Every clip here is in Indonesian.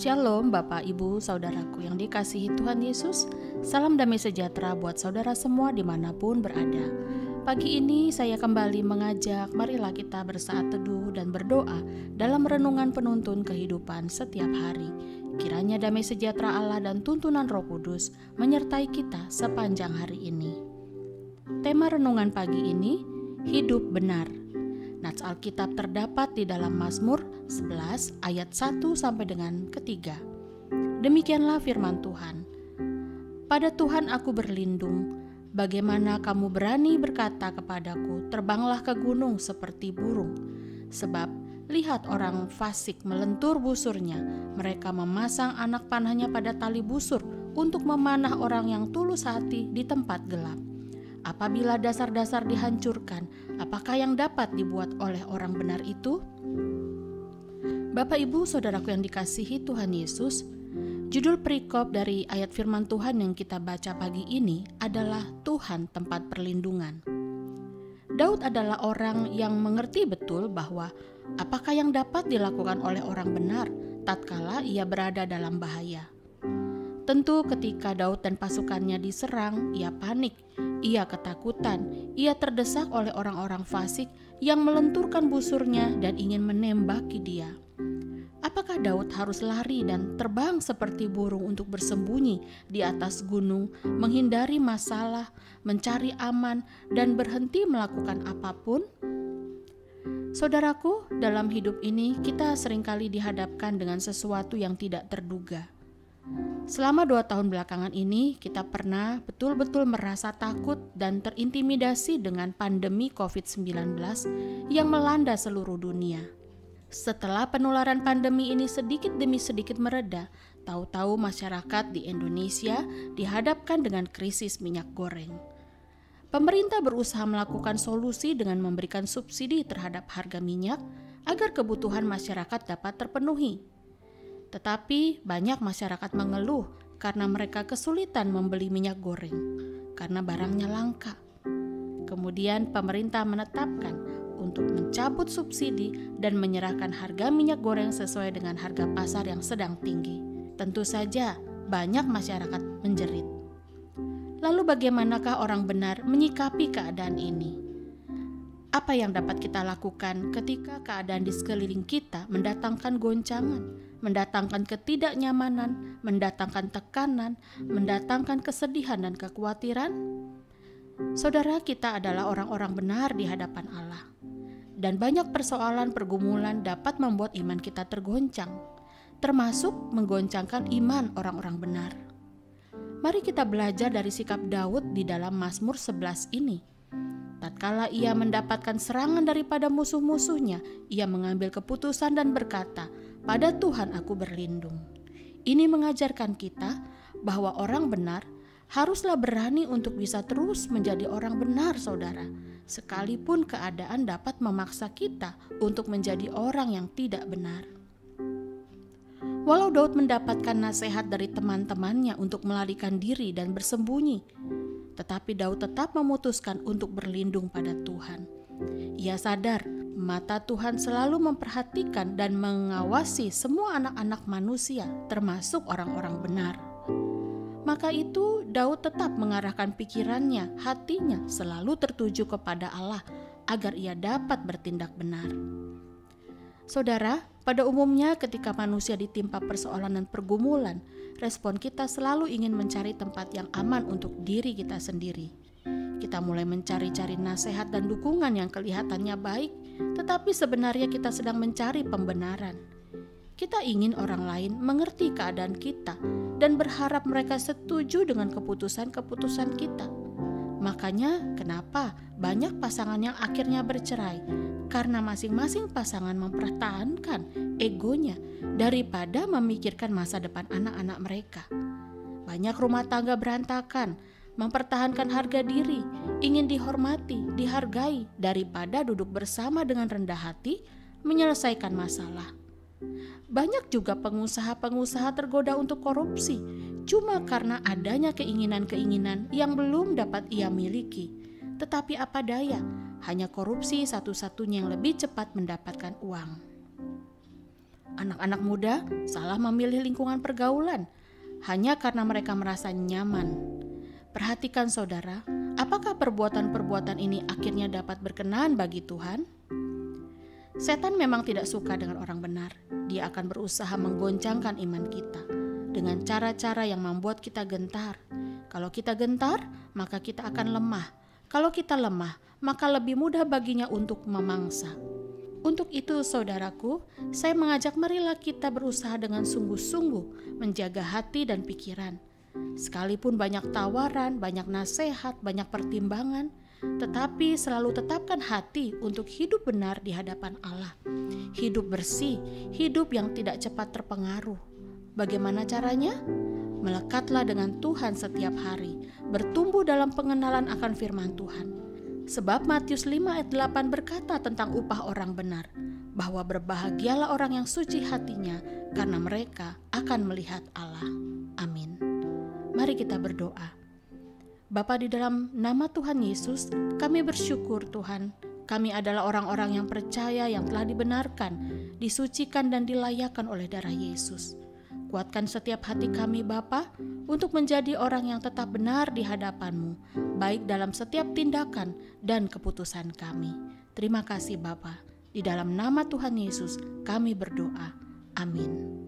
Shalom Bapak Ibu Saudaraku yang dikasihi Tuhan Yesus. Salam damai sejahtera buat saudara semua dimanapun berada. Pagi ini saya kembali mengajak, marilah kita bersaat teduh dan berdoa dalam renungan penuntun kehidupan setiap hari. Kiranya damai sejahtera Allah dan tuntunan Roh Kudus menyertai kita sepanjang hari ini. Tema renungan pagi ini, hidup benar. Nats Alkitab terdapat di dalam Mazmur 11 ayat 1 sampai dengan ketiga. Demikianlah firman Tuhan. Pada Tuhan aku berlindung. Bagaimana kamu berani berkata kepadaku, terbanglah ke gunung seperti burung. Sebab lihat orang fasik melentur busurnya. Mereka memasang anak panahnya pada tali busur untuk memanah orang yang tulus hati di tempat gelap. Apabila dasar-dasar dihancurkan, apakah yang dapat dibuat oleh orang benar itu? Bapak Ibu Saudaraku yang dikasihi Tuhan Yesus, judul perikop dari ayat firman Tuhan yang kita baca pagi ini adalah Tuhan tempat perlindungan. Daud adalah orang yang mengerti betul bahwa apakah yang dapat dilakukan oleh orang benar tatkala ia berada dalam bahaya. Tentu ketika Daud dan pasukannya diserang, ia panik, ia ketakutan, ia terdesak oleh orang-orang fasik yang melenturkan busurnya dan ingin menembaki dia. Apakah Daud harus lari dan terbang seperti burung untuk bersembunyi di atas gunung, menghindari masalah, mencari aman, dan berhenti melakukan apapun? Saudaraku, dalam hidup ini kita seringkali dihadapkan dengan sesuatu yang tidak terduga. Selama 2 tahun belakangan ini, kita pernah betul-betul merasa takut dan terintimidasi dengan pandemi COVID-19 yang melanda seluruh dunia. Setelah penularan pandemi ini sedikit demi sedikit mereda, tahu-tahu masyarakat di Indonesia dihadapkan dengan krisis minyak goreng. Pemerintah berusaha melakukan solusi dengan memberikan subsidi terhadap harga minyak agar kebutuhan masyarakat dapat terpenuhi. Tetapi banyak masyarakat mengeluh karena mereka kesulitan membeli minyak goreng karena barangnya langka. Kemudian pemerintah menetapkan untuk mencabut subsidi dan menyerahkan harga minyak goreng sesuai dengan harga pasar yang sedang tinggi. Tentu saja banyak masyarakat menjerit. Lalu bagaimanakah orang benar menyikapi keadaan ini? Apa yang dapat kita lakukan ketika keadaan di sekeliling kita mendatangkan goncangan, mendatangkan ketidaknyamanan, mendatangkan tekanan, mendatangkan kesedihan dan kekhawatiran? Saudara, kita adalah orang-orang benar di hadapan Allah. Dan banyak persoalan pergumulan dapat membuat iman kita tergoncang, termasuk menggoncangkan iman orang-orang benar. Mari kita belajar dari sikap Daud di dalam Mazmur 11 ini. Tatkala ia mendapatkan serangan daripada musuh-musuhnya, ia mengambil keputusan dan berkata, "Pada Tuhan aku berlindung." Ini mengajarkan kita bahwa orang benar haruslah berani untuk bisa terus menjadi orang benar, saudara. Sekalipun keadaan dapat memaksa kita untuk menjadi orang yang tidak benar. Walau Daud mendapatkan nasihat dari teman-temannya untuk melarikan diri dan bersembunyi, tetapi Daud tetap memutuskan untuk berlindung pada Tuhan. Ia sadar mata Tuhan selalu memperhatikan dan mengawasi semua anak-anak manusia, termasuk orang-orang benar. Maka itu Daud tetap mengarahkan pikirannya, hatinya selalu tertuju kepada Allah agar ia dapat bertindak benar. Saudara, pada umumnya ketika manusia ditimpa persoalan dan pergumulan, respon kita selalu ingin mencari tempat yang aman untuk diri kita sendiri. Kita mulai mencari-cari nasihat dan dukungan yang kelihatannya baik, tetapi sebenarnya kita sedang mencari pembenaran. Kita ingin orang lain mengerti keadaan kita dan berharap mereka setuju dengan keputusan-keputusan kita. Makanya kenapa banyak pasangan yang akhirnya bercerai? Karena masing-masing pasangan mempertahankan egonya daripada memikirkan masa depan anak-anak mereka. Banyak rumah tangga berantakan, mempertahankan harga diri, ingin dihormati, dihargai, daripada duduk bersama dengan rendah hati menyelesaikan masalah. Banyak juga pengusaha-pengusaha tergoda untuk korupsi, cuma karena adanya keinginan-keinginan yang belum dapat ia miliki. Tetapi apa daya, hanya korupsi satu-satunya yang lebih cepat mendapatkan uang. Anak-anak muda salah memilih lingkungan pergaulan hanya karena mereka merasa nyaman. Perhatikan saudara, apakah perbuatan-perbuatan ini akhirnya dapat berkenan bagi Tuhan? Setan memang tidak suka dengan orang benar. Dia akan berusaha menggoncangkan iman kita dengan cara-cara yang membuat kita gentar. Kalau kita gentar, maka kita akan lemah. Kalau kita lemah, maka lebih mudah baginya untuk memangsa. Untuk itu, saudaraku, saya mengajak marilah kita berusaha dengan sungguh-sungguh menjaga hati dan pikiran. Sekalipun banyak tawaran, banyak nasihat, banyak pertimbangan, tetapi selalu tetapkan hati untuk hidup benar di hadapan Allah. Hidup bersih, hidup yang tidak cepat terpengaruh. Bagaimana caranya? Melekatlah dengan Tuhan setiap hari, bertumbuh dalam pengenalan akan firman Tuhan. Sebab Matius 5 ayat 8 berkata tentang upah orang benar, bahwa berbahagialah orang yang suci hatinya, karena mereka akan melihat Allah. Amin. Mari kita berdoa. Bapa, di dalam nama Tuhan Yesus, kami bersyukur Tuhan. Kami adalah orang-orang yang percaya, yang telah dibenarkan, disucikan dan dilayakkan oleh darah Yesus. Kuatkan setiap hati kami Bapa untuk menjadi orang yang tetap benar di hadapan-Mu, baik dalam setiap tindakan dan keputusan kami. Terima kasih Bapa. Di dalam nama Tuhan Yesus kami berdoa. Amin.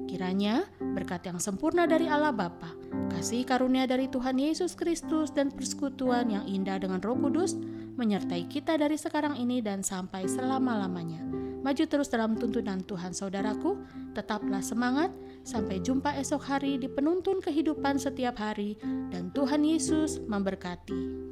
Kiranya berkat yang sempurna dari Allah Bapa, kasih karunia dari Tuhan Yesus Kristus dan persekutuan yang indah dengan Roh Kudus menyertai kita dari sekarang ini dan sampai selama-lamanya. Maju terus dalam tuntunan Tuhan saudaraku, tetaplah semangat, sampai jumpa esok hari di penuntun kehidupan setiap hari, dan Tuhan Yesus memberkati.